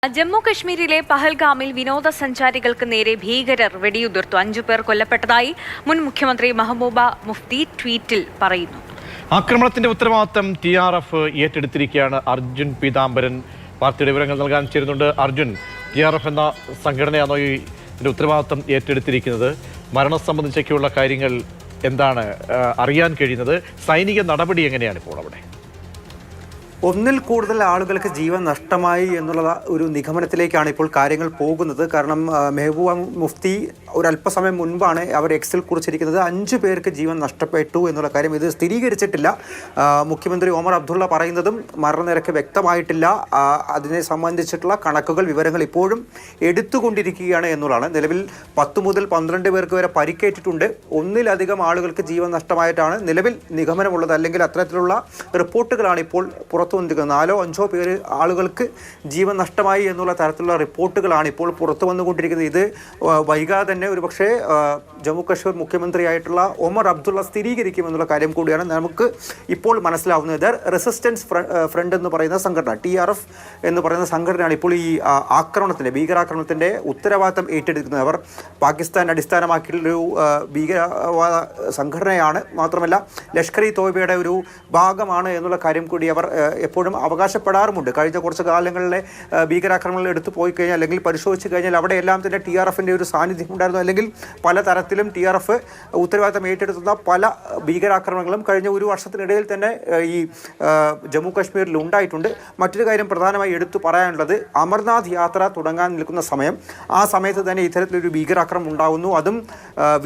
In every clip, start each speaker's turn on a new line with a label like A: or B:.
A: ജമ്മു കശ്മീരിലെ പഹൽഗാമിൽ വിനോദസഞ്ചാരികൾക്ക് നേരെ ഭീകരർ വെടിയുതിർത്തു. 5 പേർ കൊല്ലപ്പെട്ടതായി മുൻ മുഖ്യമന്ത്രി മെഹബൂബ മുഫ്തി ട്വീറ്റിൽ പറയുന്നു.
B: ആക്രമണത്തിന്റെ ഉത്തരവാദിത്തം TRF ഏറ്റെടുത്തിരിക്കുകയാണ്. അർജുൻ പീതാംബരൻ വാർത്തയുടെ വിവരങ്ങൾ നൽകാൻ ചേരുന്നുണ്ട്. അർജുൻ, TRF എന്ന സംഘടനയാണോ ഇതിന്റെ ഉത്തരവാദിത്തം ഏറ്റെടുത്തിരിക്കുന്നത്? മരണം സംബന്ധിച്ചൊക്കെയുള്ള കാര്യങ്ങൾ എന്താണ് അറിയാൻ കഴിയുന്നത്? സൈനിക നടപടി എങ്ങനെയാണ് ഇപ്പോൾ അവിടെ?
C: ഒന്നിൽ കൂടുതൽ ആളുകൾക്ക് ജീവൻ നഷ്ടമായി എന്നുള്ള ഒരു നിഗമനത്തിലേക്കാണ് ഇപ്പോൾ കാര്യങ്ങൾ പോകുന്നത്. കാരണം മെഹബൂബ മുഫ്തി ഒരല്പസമയം മുൻപാണ് അവർ എക്സിൽ കുറിച്ചിരിക്കുന്നത് 5 പേർക്ക് ജീവൻ നഷ്ടപ്പെട്ടു എന്നുള്ള കാര്യം. ഇത് സ്ഥിരീകരിച്ചിട്ടില്ല. മുഖ്യമന്ത്രി ഒമർ അബ്ദുള്ള പറയുന്നതും മരണനിരക്ക് വ്യക്തമായിട്ടില്ല. അതിനെ സംബന്ധിച്ചിട്ടുള്ള കണക്കുകൾ, വിവരങ്ങൾ ഇപ്പോഴും എടുത്തുകൊണ്ടിരിക്കുകയാണ് എന്നുള്ളതാണ്. നിലവിൽ 10 മുതൽ 12 പേർക്ക് വരെ പരിക്കേറ്റിട്ടുണ്ട്. ഒന്നിലധികം ആളുകൾക്ക് ജീവൻ നഷ്ടമായിട്ടാണ് നിലവിൽ നിഗമനമുള്ളത്. അല്ലെങ്കിൽ അത്തരത്തിലുള്ള റിപ്പോർട്ടുകളാണ് ഇപ്പോൾ പുറത്തു വന്നിരിക്കുന്നത്. 4-5 പേര് ആളുകൾക്ക് ജീവൻ നഷ്ടമായി എന്നുള്ള തരത്തിലുള്ള റിപ്പോർട്ടുകളാണ് ഇപ്പോൾ പുറത്തു വന്നുകൊണ്ടിരിക്കുന്നത്. ഇത് വൈകാതെ തന്നെ ഒരുപക്ഷെ ജമ്മു കാശ്മീർ മുഖ്യമന്ത്രിയായിട്ടുള്ള ഒമർ അബ്ദുള്ള സ്ഥിരീകരിക്കുമെന്നുള്ള കാര്യം കൂടിയാണ് നമുക്ക് ഇപ്പോൾ മനസ്സിലാവുന്നത്. റെസിസ്റ്റൻസ് ഫ്രണ്ട് എന്ന് പറയുന്ന സംഘടന, TRF എന്ന് പറയുന്ന സംഘടനയാണ് ഇപ്പോൾ ഈ ആക്രമണത്തിൻ്റെ, ഭീകരാക്രമണത്തിൻ്റെ ഉത്തരവാദിത്തം ഏറ്റെടുക്കുന്നത്. അവർ പാകിസ്ഥാൻ അടിസ്ഥാനമാക്കിയുള്ളൊരു ഭീകരവാദ സംഘടനയാണ്. മാത്രമല്ല ലഷ്കർ-ഇ തോയ്ബയുടെ ഒരു ഭാഗമാണ് എന്നുള്ള കാര്യം കൂടി അവർ എപ്പോഴും അവകാശപ്പെടാറുമുണ്ട്. കഴിഞ്ഞ കുറച്ച് കാലങ്ങളിലെ ഭീകരാക്രമണങ്ങൾ എടുത്തു പോയി കഴിഞ്ഞാൽ അല്ലെങ്കിൽ പരിശോധിച്ച് കഴിഞ്ഞാൽ അവിടെയെല്ലാം തന്നെ TRFൻ്റെ ഒരു സാന്നിധ്യം ഉണ്ടായിരുന്നു. അല്ലെങ്കിൽ പലതരത്തിലും TRF ഉത്തരവാദിത്തം ഏറ്റെടുത്തുന്ന പല ഭീകരാക്രമണങ്ങളും കഴിഞ്ഞ ഒരു വർഷത്തിനിടയിൽ തന്നെ ഈ ജമ്മു കാശ്മീരിൽ ഉണ്ടായിട്ടുണ്ട്. മറ്റൊരു കാര്യം പ്രധാനമായി എടുത്തു പറയാനുള്ളത്, അമർനാഥ് യാത്ര തുടങ്ങാൻ നിൽക്കുന്ന സമയം, ആ സമയത്ത് തന്നെ ഇത്തരത്തിലൊരു ഭീകരാക്രമണം ഉണ്ടാകുന്നു. അതും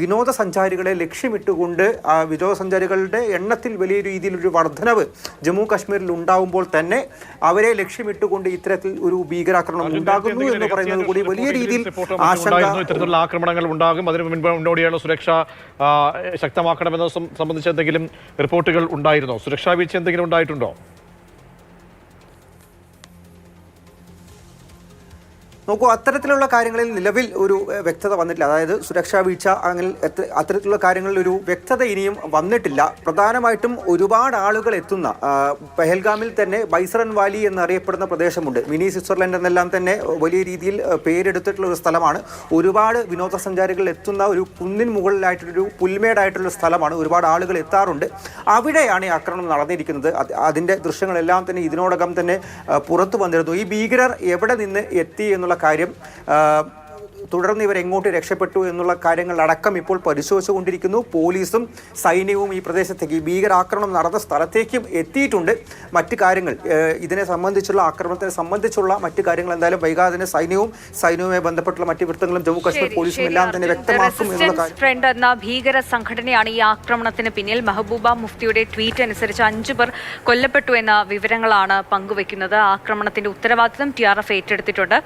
C: വിനോദസഞ്ചാരികളെ ലക്ഷ്യമിട്ടുകൊണ്ട് വിനോദസഞ്ചാരികളുടെ എണ്ണത്തിൽ വലിയ രീതിയിലൊരു വർധനവ് ജമ്മു കാശ്മീരിൽ ഉണ്ടാകുമ്പോൾ തന്നെ അവരെ ലക്ഷ്യമിട്ടുകൊണ്ട് ഇത്തരത്തിൽ ഒരു ഭീകരാക്രമണം ഉണ്ടാകുന്നു എന്ന് പറയുന്നത് കൂടി വലിയ രീതിയിൽ
B: ഇത്തരത്തിലുള്ള ആക്രമണങ്ങൾ ഉണ്ടാകും. അതിന് മുന്നോടിയുള്ള സുരക്ഷ ശക്തമാക്കണമെന്നത് സംബന്ധിച്ച് എന്തെങ്കിലും റിപ്പോർട്ടുകൾ ഉണ്ടായിരുന്നോ? സുരക്ഷാ വീഴ്ച എന്തെങ്കിലും ഉണ്ടായിട്ടുണ്ടോ?
C: നോക്കൂ, അത്തരത്തിലുള്ള കാര്യങ്ങളിൽ നിലവിൽ ഒരു വ്യക്തത വന്നിട്ടില്ല. അതായത് സുരക്ഷാ വീഴ്ച അങ്ങനെ അത്തരത്തിലുള്ള കാര്യങ്ങളിൽ ഒരു വ്യക്തത ഇനിയും വന്നിട്ടില്ല. പ്രധാനമായിട്ടും ഒരുപാട് ആളുകൾ എത്തുന്ന പെഹൽഗാമിൽ തന്നെ ബൈസറൻ വാലി എന്നറിയപ്പെടുന്ന പ്രദേശമുണ്ട്. മിനി സ്വിറ്റ്സർലൻഡ് എന്നെല്ലാം തന്നെ വലിയ രീതിയിൽ പേരെടുത്തിട്ടുള്ള ഒരു സ്ഥലമാണ്. ഒരുപാട് വിനോദസഞ്ചാരികൾ എത്തുന്ന ഒരു കുന്നിൻ മുകളിലായിട്ടൊരു പുൽമേടായിട്ടുള്ള സ്ഥലമാണ്. ഒരുപാട് ആളുകൾ എത്താറുണ്ട്. അവിടെയാണ് ഈ ആക്രമണം നടന്നിരിക്കുന്നത്. അതിൻ്റെ ദൃശ്യങ്ങളെല്ലാം തന്നെ ഇതിനോടകം തന്നെ പുറത്തു വന്നിരുന്നു. ഈ ഭീകരർ എവിടെ നിന്ന് എത്തി എന്നുള്ള കാര്യം, തുടർന്ന് ഇവർ എങ്ങോട്ട് രക്ഷപ്പെട്ടു എന്നുള്ള കാര്യങ്ങളടക്കം ഇപ്പോൾ പരിശോധിച്ചുകൊണ്ടിരിക്കുന്നു. പോലീസും സൈന്യവും ഈ പ്രദേശത്തേക്ക്, ഈ ഭീകരാക്രമണം നടന്ന സ്ഥലത്തേക്കും എത്തിയിട്ടുണ്ട്. മറ്റു കാര്യങ്ങൾ, ഇതിനെ സംബന്ധിച്ചുള്ള ആക്രമണത്തെ സംബന്ധിച്ചുള്ള മറ്റു കാര്യങ്ങൾ എന്തായാലും വൈകാതെ തന്നെ സൈന്യവുമായി ബന്ധപ്പെട്ടുള്ള മറ്റു വൃത്തങ്ങളും ജമ്മു കാശ്മീർ പോലീസും എല്ലാം തന്നെ വ്യക്തമാക്കും എന്നുള്ള കാര്യം.
A: ഫ്രണ്ട് എന്ന ഭീകര സംഘടനയാണ് ഈ ആക്രമണത്തിന് പിന്നിൽ. മെഹബൂബ മുഫ്തിയുടെ ട്വീറ്റ് അനുസരിച്ച് 5 പേർ കൊല്ലപ്പെട്ടു എന്ന വിവരങ്ങളാണ് പങ്കുവെക്കുന്നത്. ആക്രമണത്തിന്റെ ഉത്തരവാദിത്തം TRF ഏറ്റെടുത്തിട്ടുണ്ട്.